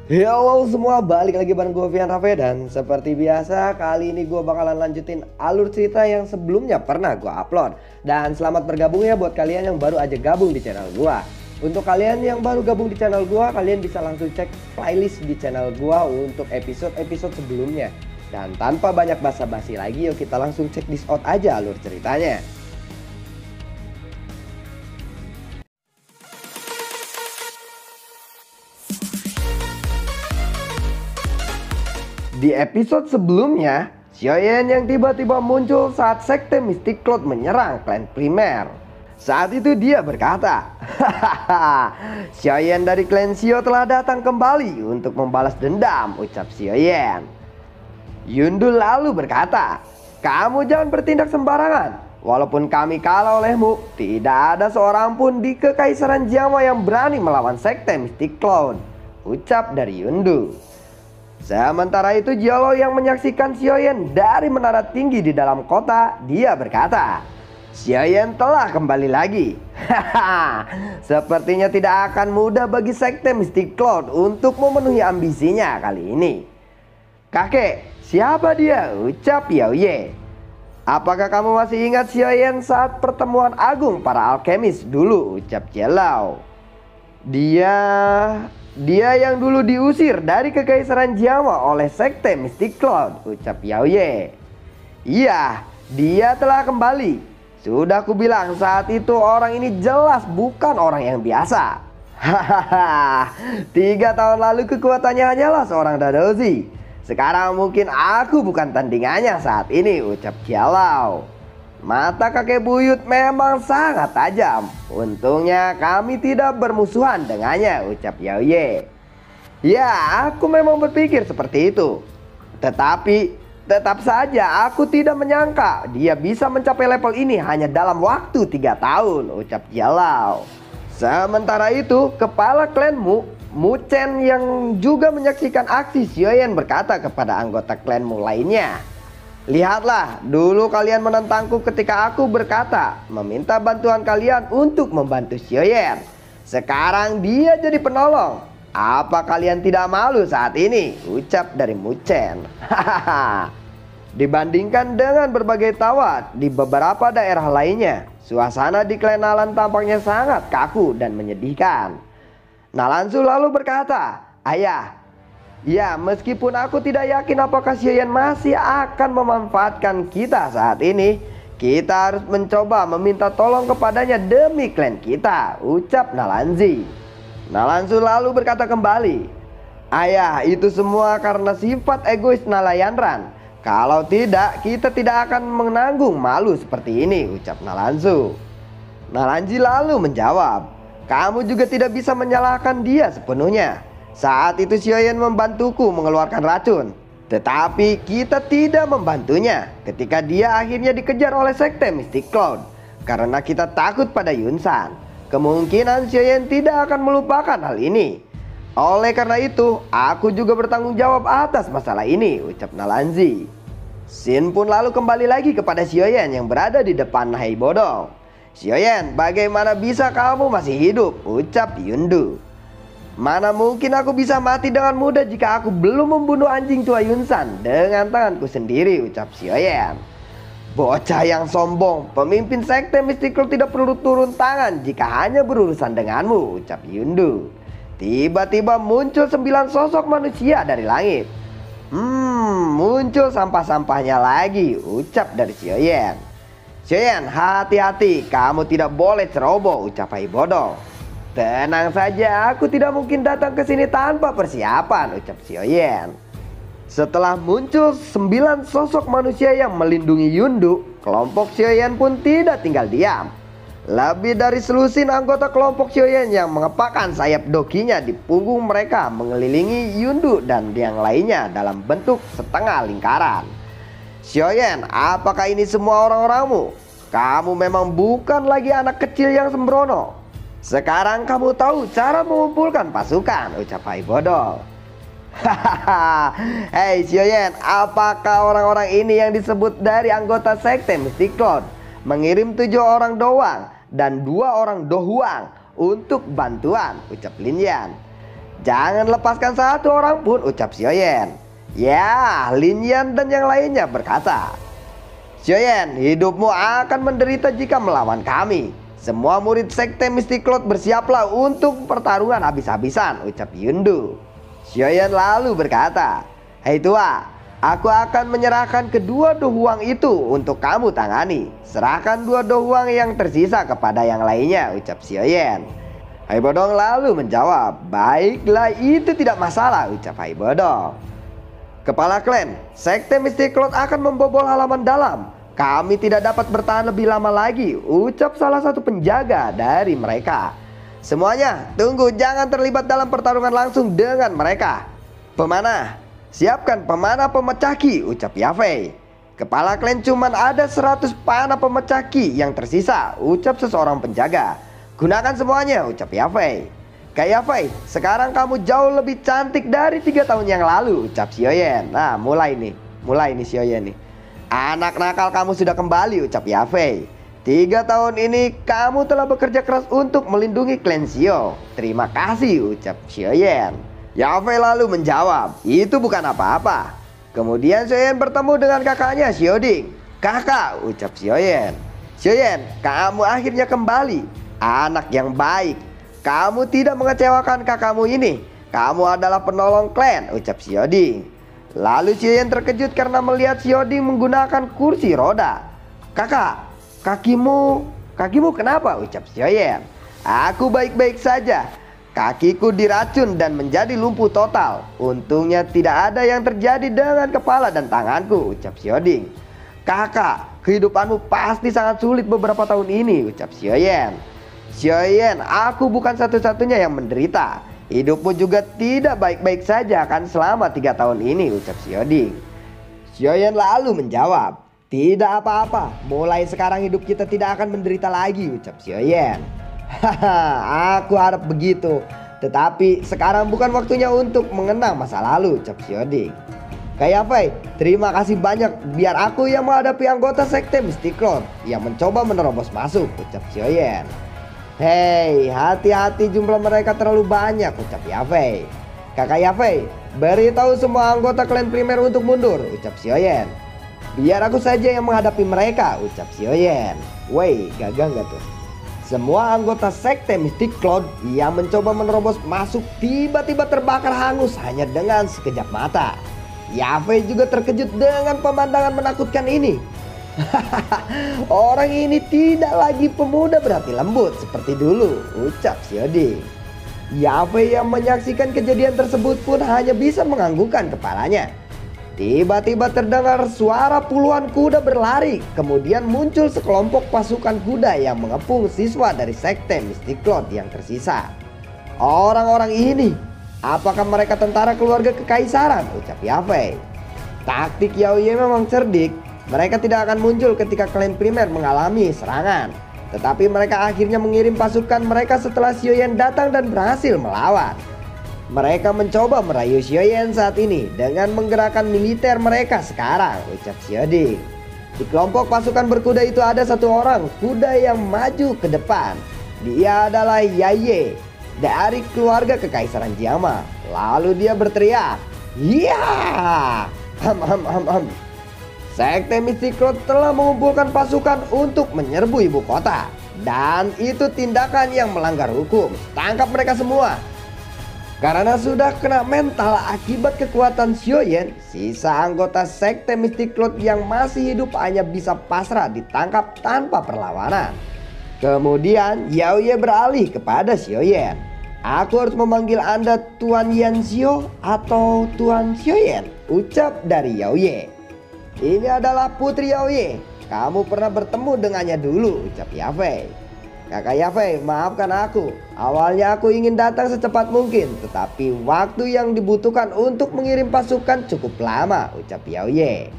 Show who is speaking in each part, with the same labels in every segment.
Speaker 1: Halo semua, balik lagi bareng gue Vian Rafe. Dan seperti biasa kali ini gue bakalan lanjutin alur cerita yang sebelumnya pernah gue upload. Dan selamat bergabung ya buat kalian yang baru aja gabung di channel gue. Untuk kalian yang baru gabung di channel gue, kalian bisa langsung cek playlist di channel gue untuk episode-episode sebelumnya. Dan tanpa banyak basa-basi lagi, yuk kita langsung cek this out aja alur ceritanya. Di episode sebelumnya, Xiaoyan yang tiba-tiba muncul saat sekte Mystic Cloud menyerang klan primer. Saat itu dia berkata, "Hahaha, Xiaoyan dari klan Xiao telah datang kembali untuk membalas dendam," ucap Xiaoyan. Yundu lalu berkata, "Kamu jangan bertindak sembarangan. Walaupun kami kalah olehmu, tidak ada seorang pun di Kekaisaran Jiama yang berani melawan sekte Mystic Cloud," ucap dari Yundu. Sementara itu Jialo yang menyaksikan Xiaoyan dari menara tinggi di dalam kota, dia berkata, "Xiaoyan telah kembali lagi. Hahaha, sepertinya tidak akan mudah bagi sekte Mystic Cloud untuk memenuhi ambisinya kali ini." "Kakek, siapa dia?" ucap Yaoye. "Apakah kamu masih ingat Xiaoyan saat pertemuan agung para alkemis dulu?" ucap Jialo. Dia yang dulu diusir dari Kekaisaran Jiama oleh sekte Mystic Cloud, ucap Yaoye. "Iya, dia telah kembali. Sudah kubilang saat itu orang ini jelas bukan orang yang biasa. Hahaha, 3 tahun lalu kekuatannya hanyalah seorang Dadozi. Sekarang mungkin aku bukan tandingannya saat ini," ucap Jialau. "Mata kakek buyut memang sangat tajam. Untungnya kami tidak bermusuhan dengannya," ucap Yaoye. "Ya, aku memang berpikir seperti itu. Tetapi tetap saja aku tidak menyangka dia bisa mencapai level ini hanya dalam waktu 3 tahun," ucap Jialau. Sementara itu, kepala klan Mu Chen yang juga menyaksikan aksi Xiaoyan berkata kepada anggota klanmu lainnya, "Lihatlah, dulu kalian menentangku ketika aku berkata meminta bantuan kalian untuk membantu Xiaoyan. Sekarang dia jadi penolong. Apa kalian tidak malu saat ini?" ucap dari Mu Chen. Hahaha. Dibandingkan dengan berbagai tawa di beberapa daerah lainnya, suasana di klan Nalan tampaknya sangat kaku dan menyedihkan. Nalansu lalu berkata, "Ayah, ya, meskipun aku tidak yakin apakah Xiaoyan masih akan memanfaatkan kita saat ini, kita harus mencoba meminta tolong kepadanya demi klan kita," ucap Nalanzi. Nalansu lalu berkata kembali, "Ayah, itu semua karena sifat egois Nalayanran. Kalau tidak, kita tidak akan menanggung malu seperti ini," ucap Nalansu. Nalanzi lalu menjawab, "Kamu juga tidak bisa menyalahkan dia sepenuhnya. Saat itu Xiaoyan membantuku mengeluarkan racun. Tetapi kita tidak membantunya ketika dia akhirnya dikejar oleh sekte Mystic Cloud. Karena kita takut pada Yunsan. Kemungkinan Xiaoyan tidak akan melupakan hal ini. Oleh karena itu, aku juga bertanggung jawab atas masalah ini," ucap Nalanzi. Shin pun lalu kembali lagi kepada Xiaoyan yang berada di depan Nahai Bodong. "Xiaoyan, bagaimana bisa kamu masih hidup?" ucap Yundu. "Mana mungkin aku bisa mati dengan mudah jika aku belum membunuh anjing tua Yunsan dengan tanganku sendiri," ucap Xiaoyan. "Bocah yang sombong, pemimpin sekte Mystic Cloud tidak perlu turun tangan jika hanya berurusan denganmu," ucap Yundu. Tiba-tiba muncul 9 sosok manusia dari langit. Muncul sampah-sampahnya lagi," ucap dari Xiaoyan. "Xiaoyan, hati-hati, kamu tidak boleh ceroboh," ucap Hai Bodong. "Tenang saja, aku tidak mungkin datang ke sini tanpa persiapan," ucap Xiaoyan. Setelah muncul 9 sosok manusia yang melindungi Yundu, kelompok Xiaoyan pun tidak tinggal diam. Lebih dari selusin anggota kelompok Xiaoyan yang mengepakkan sayap dokinya di punggung mereka mengelilingi Yundu dan yang lainnya dalam bentuk setengah lingkaran. "Xiaoyan, apakah ini semua orang-orangmu? Kamu memang bukan lagi anak kecil yang sembrono. Sekarang kamu tahu cara mengumpulkan pasukan," ucap Hai Bodong. "Hahaha, hei Xiaoyan, apakah orang-orang ini yang disebut dari anggota sekte Mystic Cloud mengirim 7 orang doang dan 2 orang dohuang untuk bantuan," ucap Lin Yan. Jangan lepaskan satu orang pun, ucap Xiaoyan. Ya, Lin Yan dan yang lainnya berkata, Xiaoyan, hidupmu akan menderita jika melawan kami. Semua murid sekte Mystic Cloud bersiaplah untuk pertarungan habis-habisan, ucap Yundu. Xiaoyan lalu berkata, Hei tua, aku akan menyerahkan kedua dohuang itu untuk kamu tangani. Serahkan dua dohuang yang tersisa kepada yang lainnya, ucap Xiaoyan. Hai Bodong lalu menjawab, baiklah itu tidak masalah, ucap Hai Bodong. Kepala klan, sekte Mystic Cloud akan membobol halaman dalam. Kami tidak dapat bertahan lebih lama lagi, ucap salah satu penjaga dari mereka. Semuanya, tunggu, jangan terlibat dalam pertarungan langsung dengan mereka. Pemanah, siapkan pemanah pemecah ki, ucap Yafei. Kepala klan cuman ada 100 panah pemecah ki yang tersisa, ucap seseorang penjaga. Gunakan semuanya, ucap Yafei. Kak Yafei, sekarang kamu jauh lebih cantik dari 3 tahun yang lalu, ucap Xiaoyan. Nah, mulai nih Xiaoyan nih. Anak nakal kamu sudah kembali, ucap Yafei. 3 tahun ini kamu telah bekerja keras untuk melindungi klan Xiao. Terima kasih, ucap Xiaoyan. Yafei lalu menjawab, itu bukan apa-apa. Kemudian Xiaoyan bertemu dengan kakaknya Xiaoding. Kakak, ucap Xiaoyan. Xiaoyan, kamu akhirnya kembali. Anak yang baik. Kamu tidak mengecewakan kakakmu ini. Kamu adalah penolong klan, ucap Xiaoding. Lalu Xiaoyan terkejut karena melihat Xiaoding menggunakan kursi roda. Kakak, kakimu kenapa, ucap Xiaoyan. Aku baik-baik saja. Kakiku diracun dan menjadi lumpuh total. Untungnya tidak ada yang terjadi dengan kepala dan tanganku, ucap Xiaoding. Kakak, kehidupanmu pasti sangat sulit beberapa tahun ini, ucap Xiaoyan. Xiaoyan, aku bukan satu-satunya yang menderita. Hidupmu juga tidak baik-baik saja kan selama 3 tahun ini, ucap Xiaoding. Xiaoyan lalu menjawab, tidak apa-apa, mulai sekarang hidup kita tidak akan menderita lagi, ucap Xiaoyan. Haha, aku harap begitu. Tetapi sekarang bukan waktunya untuk mengenang masa lalu, ucap Xiaoding. Kak Yafei, terima kasih banyak. Biar aku yang menghadapi anggota sekte Mystic Cloud yang mencoba menerobos masuk, ucap Xiaoyan. Hei, hati-hati, jumlah mereka terlalu banyak, ucap Yafei. Kakak Yafei, beritahu semua anggota klan primer untuk mundur, ucap Xiaoyan. Biar aku saja yang menghadapi mereka, ucap Xiaoyan. Woi, gagal gak tuh? Semua anggota sekte Mystic Cloud yang mencoba menerobos masuk tiba-tiba terbakar hangus hanya dengan sekejap mata. Yafei juga terkejut dengan pemandangan menakutkan ini. Orang ini tidak lagi pemuda berhati lembut seperti dulu, ucap Xiaoding. Yafei yang menyaksikan kejadian tersebut pun hanya bisa menganggukkan kepalanya. Tiba-tiba terdengar suara puluhan kuda berlari. Kemudian muncul sekelompok pasukan kuda yang mengepung siswa dari sekte Mystic Cloud yang tersisa. Orang-orang ini, apakah mereka tentara keluarga kekaisaran, ucap Yafei. Taktik Yaoye memang cerdik. Mereka tidak akan muncul ketika klan primer mengalami serangan. Tetapi mereka akhirnya mengirim pasukan mereka setelah Xiaoyan datang dan berhasil melawan. Mereka mencoba merayu Xiaoyan saat ini dengan menggerakkan militer mereka sekarang, ucap Xiaoding. Di kelompok pasukan berkuda itu ada satu orang kuda yang maju ke depan. Dia adalah Yaye dari keluarga kekaisaran Jiama. Lalu dia berteriak, "Ya! Sekte Mystic Cloud telah mengumpulkan pasukan untuk menyerbu ibu kota. Dan itu tindakan yang melanggar hukum. Tangkap mereka semua." Karena sudah kena mental akibat kekuatan Xiaoyan, sisa anggota sekte Mystic Cloud yang masih hidup hanya bisa pasrah ditangkap tanpa perlawanan. Kemudian Yaoye beralih kepada Xiaoyan. "Aku harus memanggil Anda Tuan Yanxiao atau Tuan Xiaoyan," ucap dari Yaoye. "Ini adalah Putri Yaoye. Kamu pernah bertemu dengannya dulu," ucap Yafei. "Kakak Yafei, maafkan aku. Awalnya aku ingin datang secepat mungkin, tetapi waktu yang dibutuhkan untuk mengirim pasukan cukup lama," ucap Yaoye.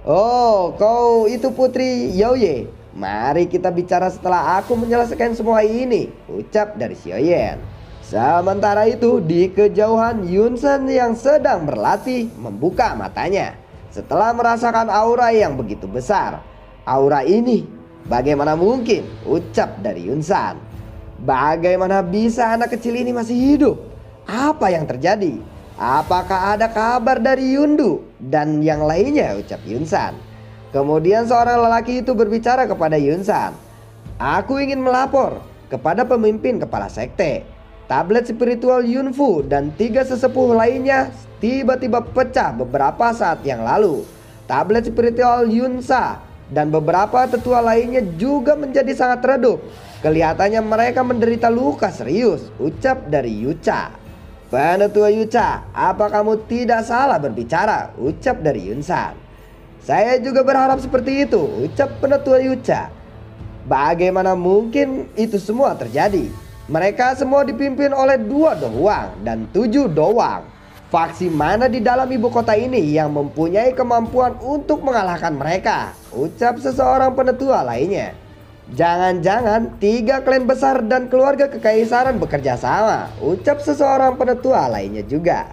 Speaker 1: "Oh, kau itu Putri Yaoye. Mari kita bicara setelah aku menyelesaikan semua ini," ucap dari Xiaoyan. Sementara itu di kejauhan Yunsan yang sedang berlatih membuka matanya setelah merasakan aura yang begitu besar. "Aura ini, bagaimana mungkin?" ucap dari Yunsan. "Bagaimana bisa anak kecil ini masih hidup? Apa yang terjadi? Apakah ada kabar dari Yundu dan yang lainnya, ucap Yunsan. Kemudian seorang lelaki itu berbicara kepada Yunsan. Aku ingin melapor kepada pemimpin kepala sekte. Tablet spiritual Yunfu dan 3 sesepuh lainnya tiba-tiba pecah beberapa saat yang lalu. Tablet spiritual Yunsa dan beberapa tetua lainnya juga menjadi sangat redup. Kelihatannya mereka menderita luka serius, ucap dari Yucha. Penetua Yucha, apa kamu tidak salah berbicara, ucap dari Yunsan. Saya juga berharap seperti itu, ucap penetua Yucha. Bagaimana mungkin itu semua terjadi? Mereka semua dipimpin oleh 2 dohwang dan 7 dowang. Faksi mana di dalam ibu kota ini yang mempunyai kemampuan untuk mengalahkan mereka? Ucap seseorang penetua lainnya. Jangan-jangan 3 klan besar dan keluarga kekaisaran bekerja sama, ucap seseorang penetua lainnya juga.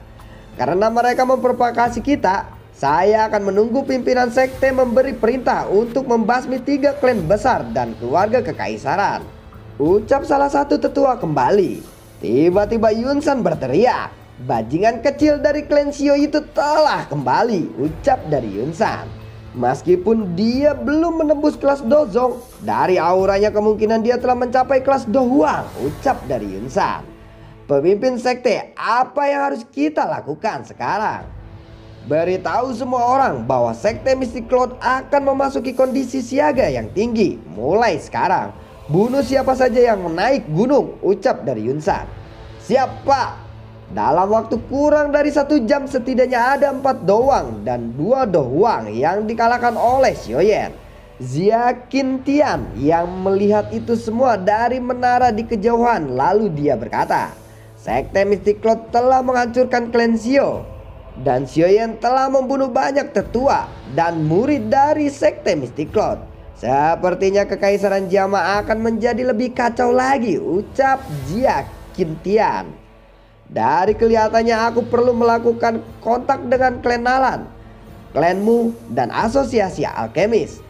Speaker 1: Karena mereka memprovokasi kita, saya akan menunggu pimpinan sekte memberi perintah untuk membasmi 3 klan besar dan keluarga kekaisaran, ucap salah satu tetua kembali. Tiba-tiba Yunsan berteriak, bajingan kecil dari klan Shio itu telah kembali, ucap dari Yunsan. Meskipun dia belum menembus kelas Dozong, dari auranya kemungkinan dia telah mencapai kelas Dohuang, ucap dari Yunsan. Pemimpin sekte, apa yang harus kita lakukan sekarang? Beritahu semua orang bahwa sekte Mystic Cloud akan memasuki kondisi siaga yang tinggi mulai sekarang. Bunuh siapa saja yang menaik gunung, ucap dari Yunsan. Siapa? Dalam waktu kurang dari 1 jam setidaknya ada 4 dowang dan 2 dohwang yang dikalahkan oleh Xiaoyan. Jia Qintian yang melihat itu semua dari menara di kejauhan, lalu dia berkata, sekte Mystic Cloud telah menghancurkan klan Xiao dan Xiaoyan telah membunuh banyak tetua dan murid dari sekte Mystic Cloud. Sepertinya kekaisaran Jama akan menjadi lebih kacau lagi, ucap Jia Qintian. Dari kelihatannya aku perlu melakukan kontak dengan klan Nalan, klanmu dan asosiasi alkemis.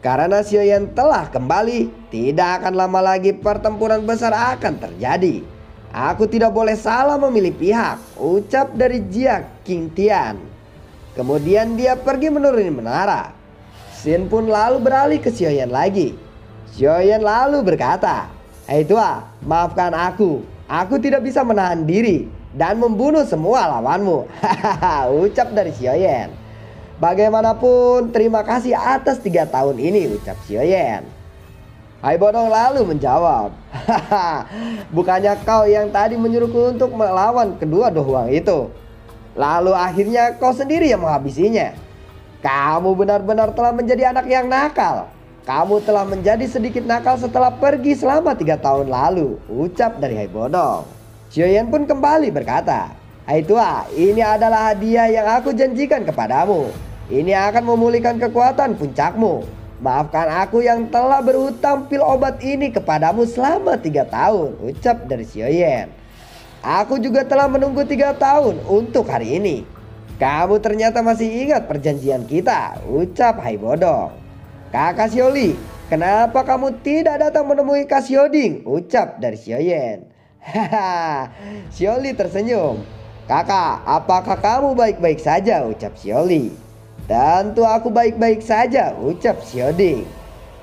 Speaker 1: Karena Xiaoyan telah kembali, tidak akan lama lagi pertempuran besar akan terjadi. Aku tidak boleh salah memilih pihak, ucap dari Jia Qintian. Kemudian dia pergi menuruni menara. Xin pun lalu beralih ke Xiaoyan lagi. Xiaoyan lalu berkata, "Hei tua, maafkan aku. Aku tidak bisa menahan diri dan membunuh semua lawanmu." Hahaha, ucap dari Xiaoyan. Bagaimanapun terima kasih atas 3 tahun ini, ucap Xiaoyan. Hai Bodong lalu menjawab, hahaha, bukannya kau yang tadi menyuruhku untuk melawan kedua dohwang itu? Lalu akhirnya kau sendiri yang menghabisinya. Kamu benar-benar telah menjadi anak yang nakal. Kamu telah menjadi sedikit nakal setelah pergi selama 3 tahun lalu, ucap dari Hai Bodong. Xiaoyan pun kembali berkata, hai tua, ini adalah hadiah yang aku janjikan kepadamu. Ini akan memulihkan kekuatan puncakmu. Maafkan aku yang telah berhutang pil obat ini kepadamu selama 3 tahun, ucap dari Xiaoyan. Aku juga telah menunggu 3 tahun untuk hari ini. Kamu ternyata masih ingat perjanjian kita, ucap Hai Bodong. Kakak Xiaoli, kenapa kamu tidak datang menemui Kak Xiaoding? Ucap dari Xiaoyan. Hahaha, Xiaoli tersenyum. Kakak, apakah kamu baik-baik saja? Ucap Xiaoli. Tentu aku baik-baik saja, ucap Xiaoding.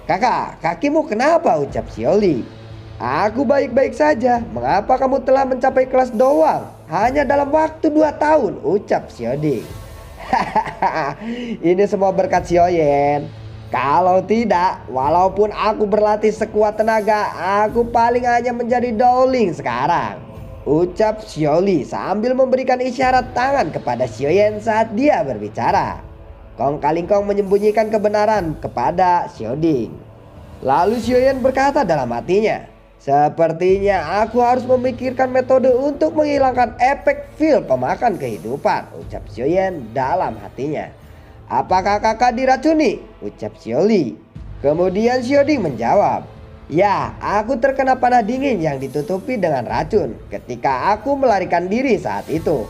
Speaker 1: Kakak, kakimu kenapa? Ucap Xiaoli. Aku baik-baik saja. Mengapa kamu telah mencapai kelas doang? Hanya dalam waktu 2 tahun, ucap Xiaoding. Hahaha, ini semua berkat Xiaoyan. Kalau tidak, walaupun aku berlatih sekuat tenaga, aku paling hanya menjadi Dowling sekarang, ucap Xiaoli sambil memberikan isyarat tangan kepada Xiaoyan saat dia berbicara. Kong Kaling Kong menyembunyikan kebenaran kepada Xiaoding. Lalu Xiaoyan berkata dalam hatinya, sepertinya aku harus memikirkan metode untuk menghilangkan efek feel pemakan kehidupan, ucap Xiaoyan dalam hatinya. Apakah kakak diracuni? Ucap Xiaoli. Kemudian Xiaoding menjawab, ya, aku terkena panah dingin yang ditutupi dengan racun ketika aku melarikan diri saat itu.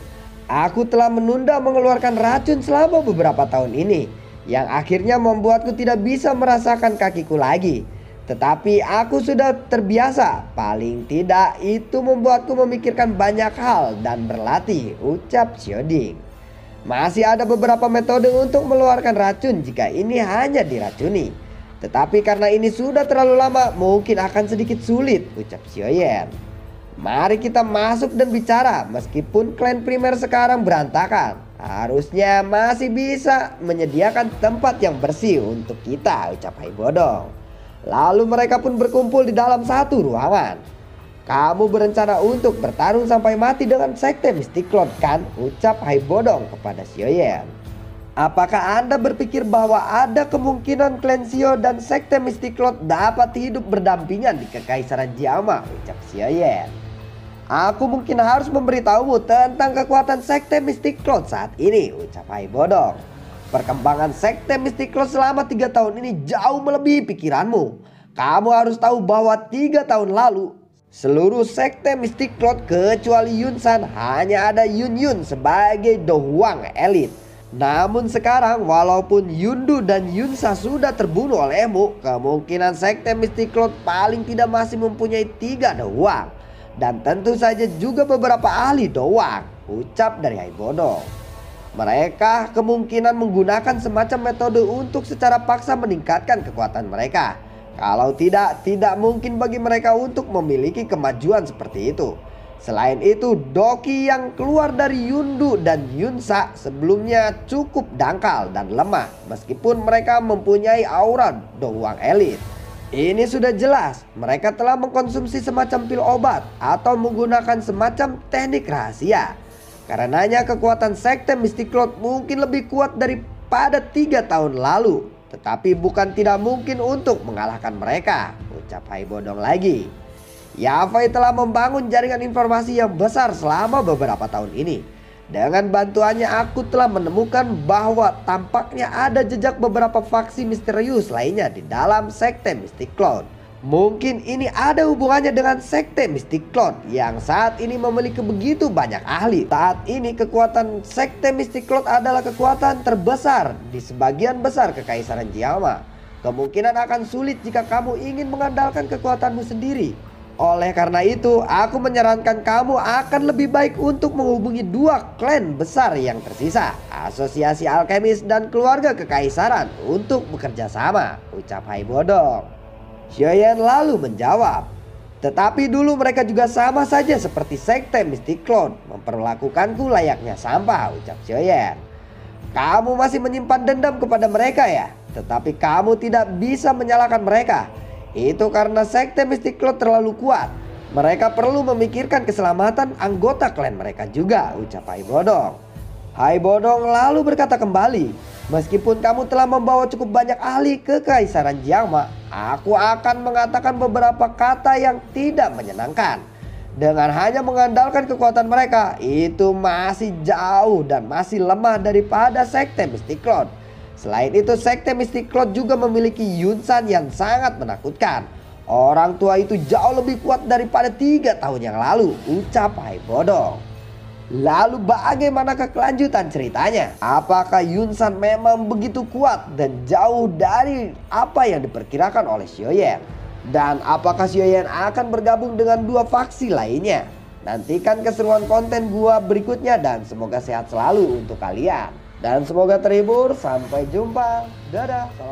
Speaker 1: Aku telah menunda mengeluarkan racun selama beberapa tahun ini, yang akhirnya membuatku tidak bisa merasakan kakiku lagi. Tetapi aku sudah terbiasa. Paling tidak itu membuatku memikirkan banyak hal dan berlatih, ucap Xiaoding. Masih ada beberapa metode untuk mengeluarkan racun jika ini hanya diracuni. Tetapi karena ini sudah terlalu lama, mungkin akan sedikit sulit, ucap Xiaoyan. Mari kita masuk dan bicara. Meskipun klan primer sekarang berantakan, harusnya masih bisa menyediakan tempat yang bersih untuk kita, ucap Haibodong. Lalu mereka pun berkumpul di dalam satu ruangan. Kamu berencana untuk bertarung sampai mati dengan sekte Mystic Cloud kan? Ucap Haibodong kepada Xiaoyan. Apakah Anda berpikir bahwa ada kemungkinan klan Xiao dan sekte Mystic Cloud dapat hidup berdampingan di Kekaisaran Jiama? Ucap Xiaoyan. Aku mungkin harus memberitahumu tentang kekuatan sekte Mystic Cloud saat ini, ucap Haibodong. Perkembangan sekte Mystic Cloud selama 3 tahun ini jauh melebihi pikiranmu. Kamu harus tahu bahwa 3 tahun lalu seluruh sekte Mystic Cloud kecuali Yunsan hanya ada Yun Yun sebagai Dohuang elit. Namun sekarang walaupun Yundu dan Yunsa sudah terbunuh olehmu, kemungkinan sekte Mystic Cloud paling tidak masih mempunyai 3 Dohuang. Dan tentu saja juga beberapa ahli Dohuang, ucap dari Haibodong. Mereka kemungkinan menggunakan semacam metode untuk secara paksa meningkatkan kekuatan mereka. Kalau tidak mungkin bagi mereka untuk memiliki kemajuan seperti itu. Selain itu, Doki yang keluar dari Yundu dan Yunsa sebelumnya cukup dangkal dan lemah, meskipun mereka mempunyai aura Dohuang elit. Ini sudah jelas, mereka telah mengkonsumsi semacam pil obat atau menggunakan semacam teknik rahasia. Karenanya kekuatan sekte Mystic Cloud mungkin lebih kuat daripada 3 tahun lalu. Tetapi bukan tidak mungkin untuk mengalahkan mereka, ucap Haibodong lagi. Yafei telah membangun jaringan informasi yang besar selama beberapa tahun ini. Dengan bantuannya aku telah menemukan bahwa tampaknya ada jejak beberapa faksi misterius lainnya di dalam sekte Mystic Cloud. Mungkin ini ada hubungannya dengan sekte Mystic Cloud yang saat ini memiliki begitu banyak ahli. Saat ini kekuatan sekte Mystic Cloud adalah kekuatan terbesar di sebagian besar Kekaisaran Jiama. Kemungkinan akan sulit jika kamu ingin mengandalkan kekuatanmu sendiri. Oleh karena itu, aku menyarankan kamu akan lebih baik untuk menghubungi 2 klan besar yang tersisa, Asosiasi Alkemis dan Keluarga Kekaisaran, untuk bekerja sama, ucap Haibodong. Xiaoyan lalu menjawab, tetapi dulu mereka juga sama saja seperti sekte Mystic Cloud, memperlakukanku layaknya sampah, ucap Xiaoyan. Kamu masih menyimpan dendam kepada mereka ya, tetapi kamu tidak bisa menyalahkan mereka. Itu karena sekte Mystic Cloud terlalu kuat. Mereka perlu memikirkan keselamatan anggota klan mereka juga, ucap Haibodong. Haibodong lalu berkata kembali, meskipun kamu telah membawa cukup banyak ahli ke Kekaisaran Jiama, aku akan mengatakan beberapa kata yang tidak menyenangkan. Dengan hanya mengandalkan kekuatan mereka, itu masih jauh dan masih lemah daripada sekte Mystic Cloud. Selain itu, sekte Mystic Cloud juga memiliki Yunsan yang sangat menakutkan. Orang tua itu jauh lebih kuat daripada 3 tahun yang lalu, ucap Haibodong. Lalu bagaimanakah kelanjutan ceritanya? Apakah Yunsan memang begitu kuat dan jauh dari apa yang diperkirakan oleh Xiaoyan? Dan apakah Xiaoyan akan bergabung dengan 2 faksi lainnya? Nantikan keseruan konten gua berikutnya dan semoga sehat selalu untuk kalian. Dan semoga terhibur, sampai jumpa. Dadah. Salam.